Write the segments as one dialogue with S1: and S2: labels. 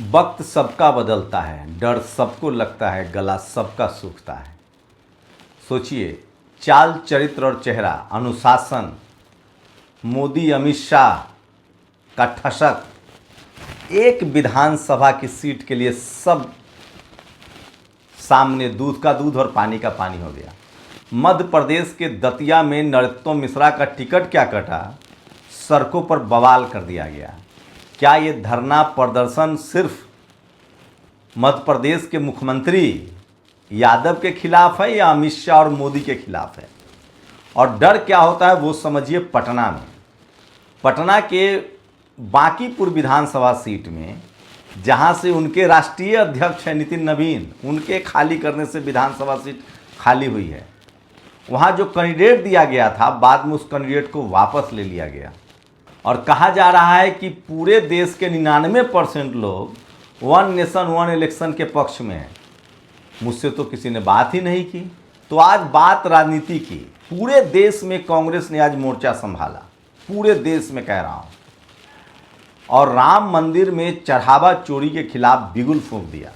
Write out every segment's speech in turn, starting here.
S1: वक्त सबका बदलता है, डर सबको लगता है, गला सबका सूखता है। सोचिए, चाल, चरित्र और चेहरा, अनुशासन, मोदी अमित शाह का ठसक, एक विधानसभा की सीट के लिए सब सामने दूध का दूध और पानी का पानी हो गया। मध्य प्रदेश के दतिया में नरोत्तम मिश्रा का टिकट क्या कटा, सड़कों पर बवाल कर दिया गया। क्या ये धरना प्रदर्शन सिर्फ मध्य प्रदेश के मुख्यमंत्री यादव के खिलाफ है या अमित शाह और मोदी के खिलाफ है? और डर क्या होता है वो समझिए। पटना के बांकीपुर विधानसभा सीट में, जहां से उनके राष्ट्रीय अध्यक्ष हैं नितिन नवीन, उनके खाली करने से विधानसभा सीट खाली हुई है। वहां जो कैंडिडेट दिया गया था, बाद में उस कैंडिडेट को वापस ले लिया गया और कहा जा रहा है कि पूरे देश के 99% लोग वन नेशन वन इलेक्शन के पक्ष में हैं। मुझसे तो किसी ने बात ही नहीं की। तो आज बात राजनीति की। पूरे देश में कांग्रेस ने आज मोर्चा संभाला, पूरे देश में कह रहा हूं, और राम मंदिर में चढ़ावा चोरी के खिलाफ बिगुल फूंक दिया।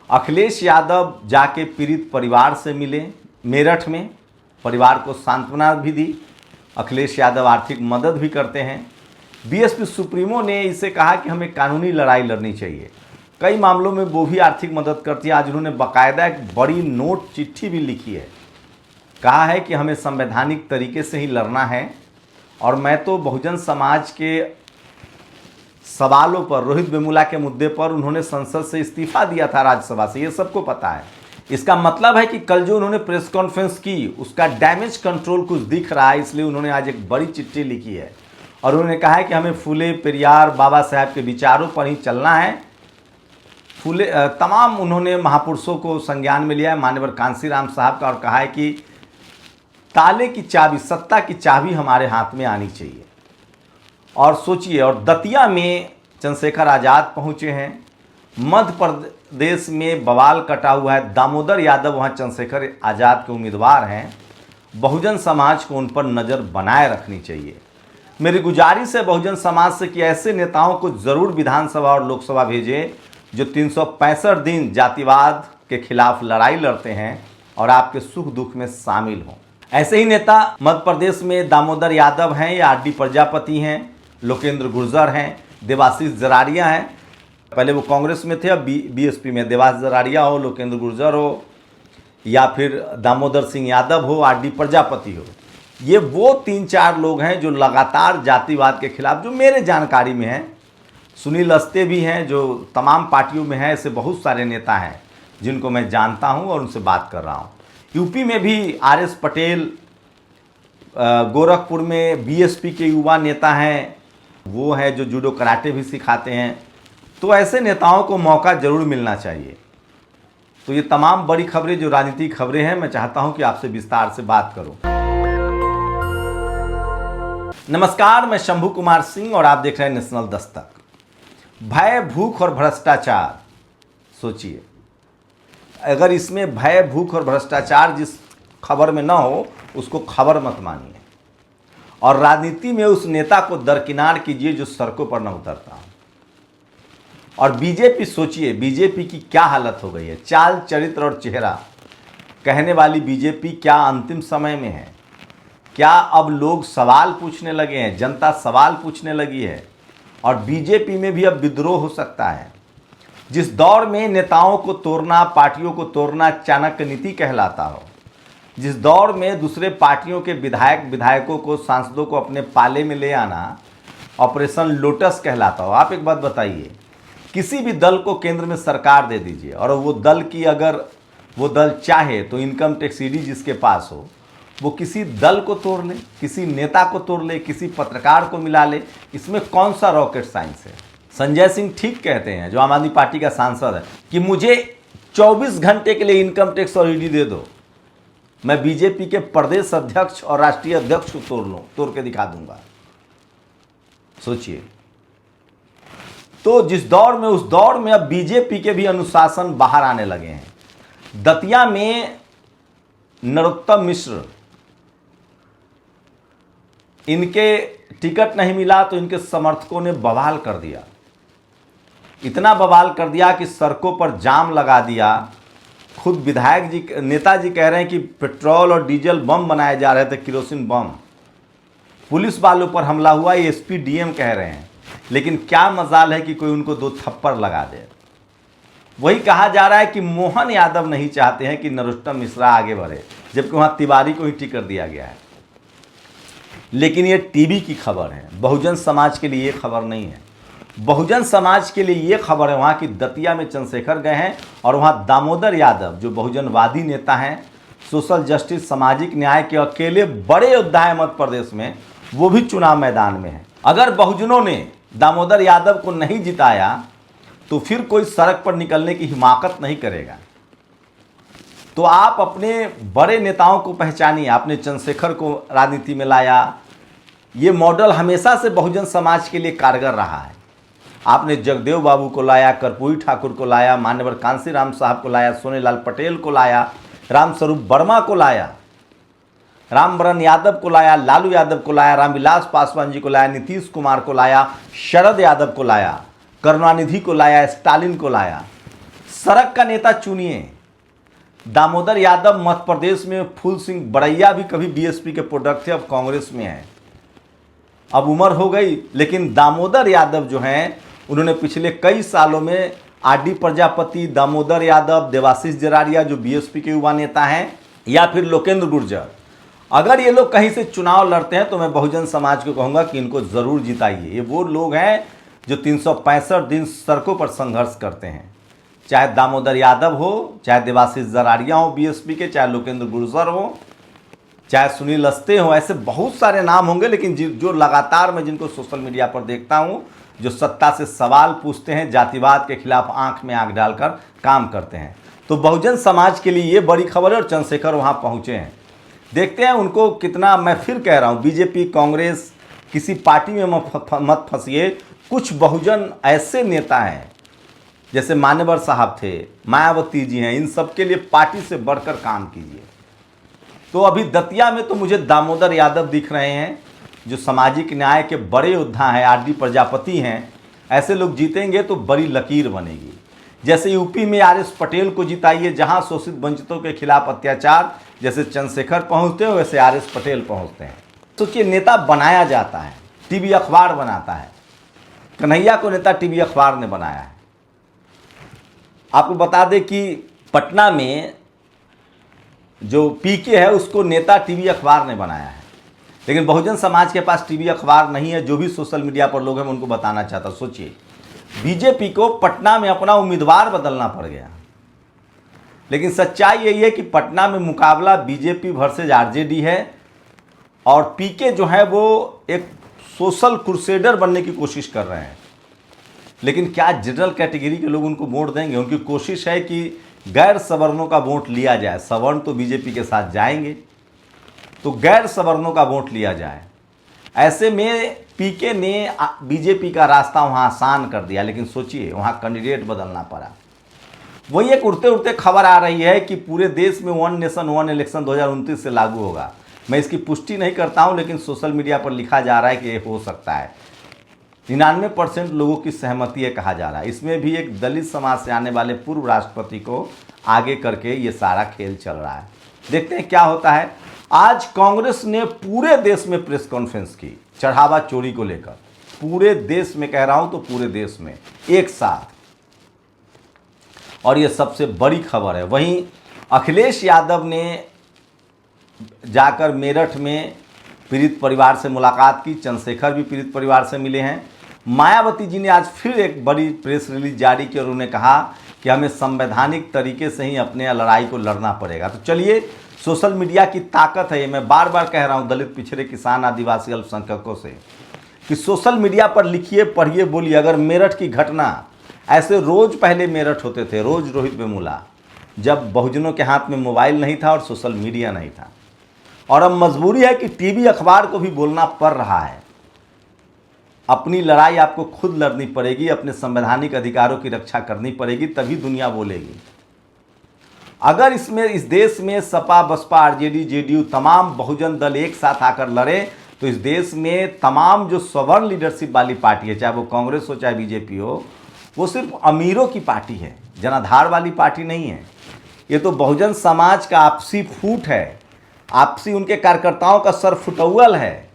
S1: अखिलेश यादव जाके पीड़ित परिवार से मिले मेरठ में, परिवार को सांत्वना भी दी। अखिलेश यादव आर्थिक मदद भी करते हैं। बीएसपी सुप्रीमो ने इसे कहा कि हमें कानूनी लड़ाई लड़नी चाहिए। कई मामलों में वो भी आर्थिक मदद करती है। आज उन्होंने बाकायदा एक बड़ी नोट चिट्ठी भी लिखी है। कहा है कि हमें संवैधानिक तरीके से ही लड़ना है। और मैं तो बहुजन समाज के सवालों पर, रोहित वेमुला के मुद्दे पर उन्होंने संसद से इस्तीफा दिया था, राज्यसभा से, ये सबको पता है। इसका मतलब है कि कल जो उन्होंने प्रेस कॉन्फ्रेंस की उसका डैमेज कंट्रोल कुछ दिख रहा है, इसलिए उन्होंने आज एक बड़ी चिट्ठी लिखी है और उन्होंने कहा है कि हमें फुले, पेरियार, बाबा साहब के विचारों पर ही चलना है। तमाम उन्होंने महापुरुषों को संज्ञान में लिया है, मान्यवर कांसीराम साहब का, और कहा है कि ताले की चाबी, सत्ता की चाबी हमारे हाथ में आनी चाहिए। और सोचिए, और दतिया में चंद्रशेखर आज़ाद पहुँचे हैं। मध्य प्रदेश में बवाल कटा हुआ है। दामोदर यादव वहाँ चंद्रशेखर आज़ाद के उम्मीदवार हैं। बहुजन समाज को उन पर नज़र बनाए रखनी चाहिए। मेरी गुजारिश है बहुजन समाज से कि ऐसे नेताओं को ज़रूर विधानसभा और लोकसभा भेजें जो 365 दिन जातिवाद के खिलाफ लड़ाई लड़ते हैं और आपके सुख दुख में शामिल हों। ऐसे ही नेता मध्य प्रदेश में दामोदर यादव हैं या आर डी प्रजापति हैं, लोकेंद्र गुर्जर हैं, देवाशीष जरारिया हैं। पहले वो कांग्रेस में थे, अब बीएसपी में। देवाशीष जरारिया हो, लोकेंद्र गुर्जर हो, या फिर दामोदर सिंह यादव हो, आर डी प्रजापति हो, ये वो 3-4 लोग हैं जो लगातार जातिवाद के खिलाफ, जो मेरे जानकारी में हैं। सुनील अस्ते भी हैं जो तमाम पार्टियों में हैं। ऐसे बहुत सारे नेता हैं जिनको मैं जानता हूं और उनसे बात कर रहा हूं। यूपी में भी आर.एस. पटेल, गोरखपुर में बीएसपी के युवा नेता हैं, वो हैं जो जूडो कराटे भी सिखाते हैं। तो ऐसे नेताओं को मौका जरूर मिलना चाहिए। तो ये तमाम बड़ी खबरें जो राजनीतिक खबरें हैं, मैं चाहता हूं कि आपसे विस्तार से बात करूं। नमस्कार, मैं शंभू कुमार सिंह और आप देख रहे हैं नेशनल दस्तक। भय, भूख और भ्रष्टाचार। सोचिए, अगर इसमें भय, भूख और भ्रष्टाचार जिस खबर में ना हो, उसको खबर मत मानिए। और राजनीति में उस नेता को दरकिनार कीजिए जो सड़कों पर न उतरता हो। और बीजेपी, सोचिए बीजेपी की क्या हालत हो गई है। चाल, चरित्र और चेहरा कहने वाली बीजेपी क्या अंतिम समय में है? क्या अब लोग सवाल पूछने लगे हैं, जनता सवाल पूछने लगी है? और बीजेपी में भी अब विद्रोह हो सकता है। जिस दौर में नेताओं को तोड़ना, पार्टियों को तोड़ना चाणक्य नीति कहलाता हो, जिस दौर में दूसरे पार्टियों के विधायकों को, सांसदों को अपने पाले में ले आना ऑपरेशन लोटस कहलाता हो। आप एक बात बताइए, किसी भी दल को केंद्र में सरकार दे दीजिए और वो दल की, अगर वो दल चाहे तो इनकम टैक्स ईडी जिसके पास हो, वो किसी दल को तोड़ ले, किसी नेता को तोड़ ले, किसी पत्रकार को मिला ले। इसमें कौन सा रॉकेट साइंस है? संजय सिंह ठीक कहते हैं, जो आम आदमी पार्टी का सांसद है, कि मुझे 24 घंटे के लिए इनकम टैक्स और ईडी दे दो, मैं बीजेपी के प्रदेश अध्यक्ष और राष्ट्रीय अध्यक्ष को तोड़ के दिखा दूंगा। सोचिए, तो जिस दौर में, उस दौर में अब बीजेपी के भी अनुशासन बाहर आने लगे हैं। दतिया में नरोत्तम मिश्र, इनके टिकट नहीं मिला तो इनके समर्थकों ने बवाल कर दिया। इतना बवाल कर दिया कि सड़कों पर जाम लगा दिया। खुद विधायक जी, नेताजी कह रहे हैं कि पेट्रोल और डीजल बम बनाए जा रहे थे, किरोसिन बम। पुलिस वालों पर हमला हुआ, ये एसपी डीएम कह रहे हैं। लेकिन क्या मजाल है कि कोई उनको 2 थप्पड़ लगा दे। वही कहा जा रहा है कि मोहन यादव नहीं चाहते हैं कि नरोत्तम मिश्रा आगे बढ़े, जबकि वहां तिवारी को ही टिकट दिया गया है। लेकिन ये टीवी की खबर है, बहुजन समाज के लिए ये खबर नहीं है। बहुजन समाज के लिए ये खबर है वहाँ की दतिया में चंद्रशेखर गए हैं और वहाँ दामोदर यादव जो बहुजनवादी नेता हैं, सोशल जस्टिस सामाजिक न्याय के अकेले बड़े योद्धा हैं मध्य प्रदेश में, वो भी चुनाव मैदान में हैं। अगर बहुजनों ने दामोदर यादव को नहीं जिताया तो फिर कोई सड़क पर निकलने की हिमाकत नहीं करेगा। तो आप अपने बड़े नेताओं को पहचानिए। आपने चंद्रशेखर को राजनीति में लाया, ये मॉडल हमेशा से बहुजन समाज के लिए कारगर रहा है। आपने जगदेव बाबू को लाया, कर्पूरी ठाकुर को लाया, मान्यवर कांसी राम साहब को लाया, सोनेलाल पटेल को लाया, रामस्वरूप वर्मा को लाया, रामवरण यादव को लाया, लालू यादव को लाया, रामविलास पासवान जी को लाया, नीतीश कुमार को लाया, शरद यादव को लाया, करुणानिधि को लाया, स्टालिन को लाया। सड़क का नेता चुनिए। दामोदर यादव मध्य प्रदेश में, फूल सिंह बड़ैया भी कभी बीएसपी के प्रोडक्ट थे, अब कांग्रेस में है, अब उम्र हो गई। लेकिन दामोदर यादव जो हैं उन्होंने पिछले कई सालों में आरडी प्रजापति, दामोदर यादव, देवाशीष जरारिया जो बीएसपी के युवा नेता हैं, या फिर लोकेंद्र गुर्जर, अगर ये लोग कहीं से चुनाव लड़ते हैं तो मैं बहुजन समाज को कहूँगा कि इनको ज़रूर जिताइए। ये वो लोग हैं जो 365 दिन सड़कों पर संघर्ष करते हैं। चाहे दामोदर यादव हो, चाहे देवाशीष जरारिया हो बीएसपी के, चाहे लोकेंद्र गुर्जर हो, चाहे सुनील अस्ते हो, ऐसे बहुत सारे नाम होंगे। लेकिन जो लगातार मैं जिनको सोशल मीडिया पर देखता हूँ, जो सत्ता से सवाल पूछते हैं, जातिवाद के खिलाफ आंख में आंख डालकर काम करते हैं। तो बहुजन समाज के लिए ये बड़ी खबर है और चंद्रशेखर वहाँ पहुँचे हैं। देखते हैं उनको कितना। मैं फिर कह रहा हूँ, बीजेपी, कांग्रेस, किसी पार्टी में मत फंसिए। कुछ बहुजन ऐसे नेता हैं जैसे मान्यवर साहब थे, मायावती जी हैं, इन सब के लिए पार्टी से बढ़कर काम कीजिए। तो अभी दतिया में तो मुझे दामोदर यादव दिख रहे हैं जो सामाजिक न्याय के बड़े योद्धा हैं, आरडी प्रजापति हैं। ऐसे लोग जीतेंगे तो बड़ी लकीर बनेगी। जैसे यूपी में आरएस पटेल को जिताइए, जहां शोषित वंचितों के खिलाफ अत्याचार जैसे चंद्रशेखर पहुंचते हो वैसे आरएस पटेल पहुंचते हैं। सोचिए, नेता बनाया जाता है, टीवी अखबार बनाता है। कन्हैया को नेता टीवी अखबार ने बनाया है। आपको बता दें कि पटना में जो पीके है उसको नेता टीवी अखबार ने बनाया है। लेकिन बहुजन समाज के पास टीवी अखबार नहीं है। जो भी सोशल मीडिया पर लोग हैं मैं उनको बताना चाहता हूँ। सोचिए, बीजेपी को पटना में अपना उम्मीदवार बदलना पड़ गया। लेकिन सच्चाई यही है कि पटना में मुकाबला बीजेपी वर्सेज आरजेडी है और पीके जो है वो एक सोशल क्रूसेडर बनने की कोशिश कर रहे हैं। लेकिन क्या जनरल कैटेगरी के लोग उनको वोट देंगे? उनकी कोशिश है कि गैर सवर्णों का वोट लिया जाए। सवर्ण तो बीजेपी के साथ जाएंगे, तो गैर सवर्णों का वोट लिया जाए। ऐसे में पीके ने बीजेपी का रास्ता वहाँ आसान कर दिया। लेकिन सोचिए, वहाँ कैंडिडेट बदलना पड़ा। वही एक उड़ते उड़ते खबर आ रही है कि पूरे देश में 1 नेशन 1 इलेक्शन 2029 से लागू होगा। मैं इसकी पुष्टि नहीं करता हूँ, लेकिन सोशल मीडिया पर लिखा जा रहा है कि ये हो सकता है। 99% लोगों की सहमति है कहा जा रहा है। इसमें भी एक दलित समाज से आने वाले पूर्व राष्ट्रपति को आगे करके ये सारा खेल चल रहा है। देखते हैं क्या होता है। आज कांग्रेस ने पूरे देश में प्रेस कॉन्फ्रेंस की चढ़ावा चोरी को लेकर। पूरे देश में कह रहा हूं, तो पूरे देश में एक साथ। और ये सबसे बड़ी खबर है। वहीं अखिलेश यादव ने जाकर मेरठ में पीड़ित परिवार से मुलाकात की। चंद्रशेखर भी पीड़ित परिवार से मिले हैं। मायावती जी ने आज फिर एक बड़ी प्रेस रिलीज जारी की और उन्होंने कहा कि हमें संवैधानिक तरीके से ही अपने लड़ाई को लड़ना पड़ेगा। तो चलिए, सोशल मीडिया की ताकत है। ये मैं बार बार कह रहा हूँ दलित, पिछड़े, किसान, आदिवासी, अल्पसंख्यकों से कि सोशल मीडिया पर लिखिए, पढ़िए, बोलिए। अगर मेरठ की घटना, ऐसे रोज़ पहले मेरठ होते थे, रोज़ रोहित वेमुला, जब बहुजनों के हाथ में मोबाइल नहीं था और सोशल मीडिया नहीं था। और अब मजबूरी है कि टीवी अखबार को भी बोलना पड़ रहा है। अपनी लड़ाई आपको खुद लड़नी पड़ेगी, अपने संवैधानिक अधिकारों की रक्षा करनी पड़ेगी, तभी दुनिया बोलेगी। अगर इस देश में सपा, बसपा, आरजेडी, जेडीयू, तमाम बहुजन दल एक साथ आकर लड़े तो इस देश में तमाम जो सवर्ण लीडरशिप वाली पार्टी है, चाहे वो कांग्रेस हो चाहे बीजेपी हो, वो सिर्फ अमीरों की पार्टी है, जनाधार वाली पार्टी नहीं है। ये तो बहुजन समाज का आपसी फूट है, आपसी उनके कार्यकर्ताओं का सर फुटौल है।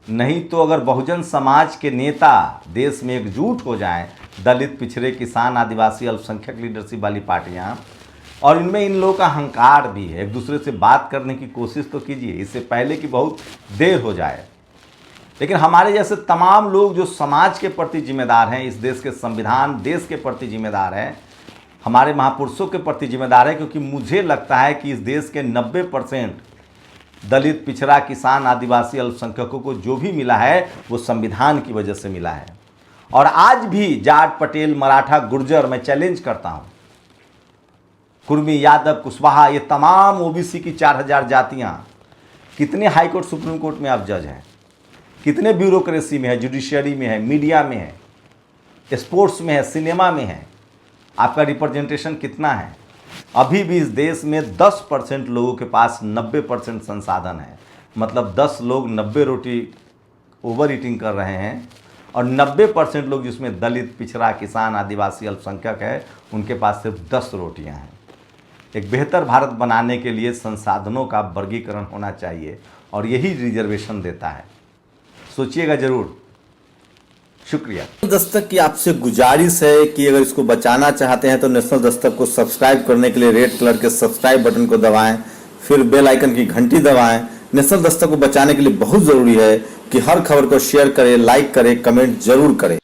S1: नहीं तो अगर बहुजन समाज के नेता देश में एकजुट हो जाएं, दलित, पिछड़े, किसान, आदिवासी, अल्पसंख्यक लीडरशिप वाली पार्टियां, और इनमें इन लोगों का अहंकार भी है, एक दूसरे से बात करने की कोशिश तो कीजिए, इससे पहले कि बहुत देर हो जाए। लेकिन हमारे जैसे तमाम लोग जो समाज के प्रति जिम्मेदार हैं, इस देश के संविधान, देश के प्रति जिम्मेदार हैं, हमारे महापुरुषों के प्रति जिम्मेदार है, क्योंकि मुझे लगता है कि इस देश के 90% दलित, पिछड़ा, किसान, आदिवासी, अल्पसंख्यकों को जो भी मिला है वो संविधान की वजह से मिला है। और आज भी जाट, पटेल, मराठा, गुर्जर, मैं चैलेंज करता हूं, कुर्मी, यादव, कुशवाहा, ये तमाम ओबीसी की 4000 जातियां, कितने हाईकोर्ट, सुप्रीम कोर्ट में आप जज हैं, कितने ब्यूरोक्रेसी में है, जुडिशियरी में है, मीडिया में है, स्पोर्ट्स में है, सिनेमा में है, आपका रिप्रेजेंटेशन कितना है? अभी भी इस देश में 10% लोगों के पास 90% संसाधन है। मतलब 10 लोग 90 रोटी ओवर ईटिंग कर रहे हैं, और 90% लोग जिसमें दलित, पिछड़ा, किसान, आदिवासी, अल्पसंख्यक है, उनके पास सिर्फ 10 रोटियां हैं। एक बेहतर भारत बनाने के लिए संसाधनों का वर्गीकरण होना चाहिए, और यही रिजर्वेशन देता है। सोचिएगा जरूर। शुक्रिया।
S2: दस्तक की आपसे गुजारिश है कि अगर इसको बचाना चाहते हैं तो नेशनल दस्तक को सब्सक्राइब करने के लिए रेड कलर के सब्सक्राइब बटन को दबाएं, फिर बेल आइकन की घंटी दबाएं। नेशनल दस्तक को बचाने के लिए बहुत जरूरी है कि हर खबर को शेयर करें, लाइक करें, कमेंट जरूर करें।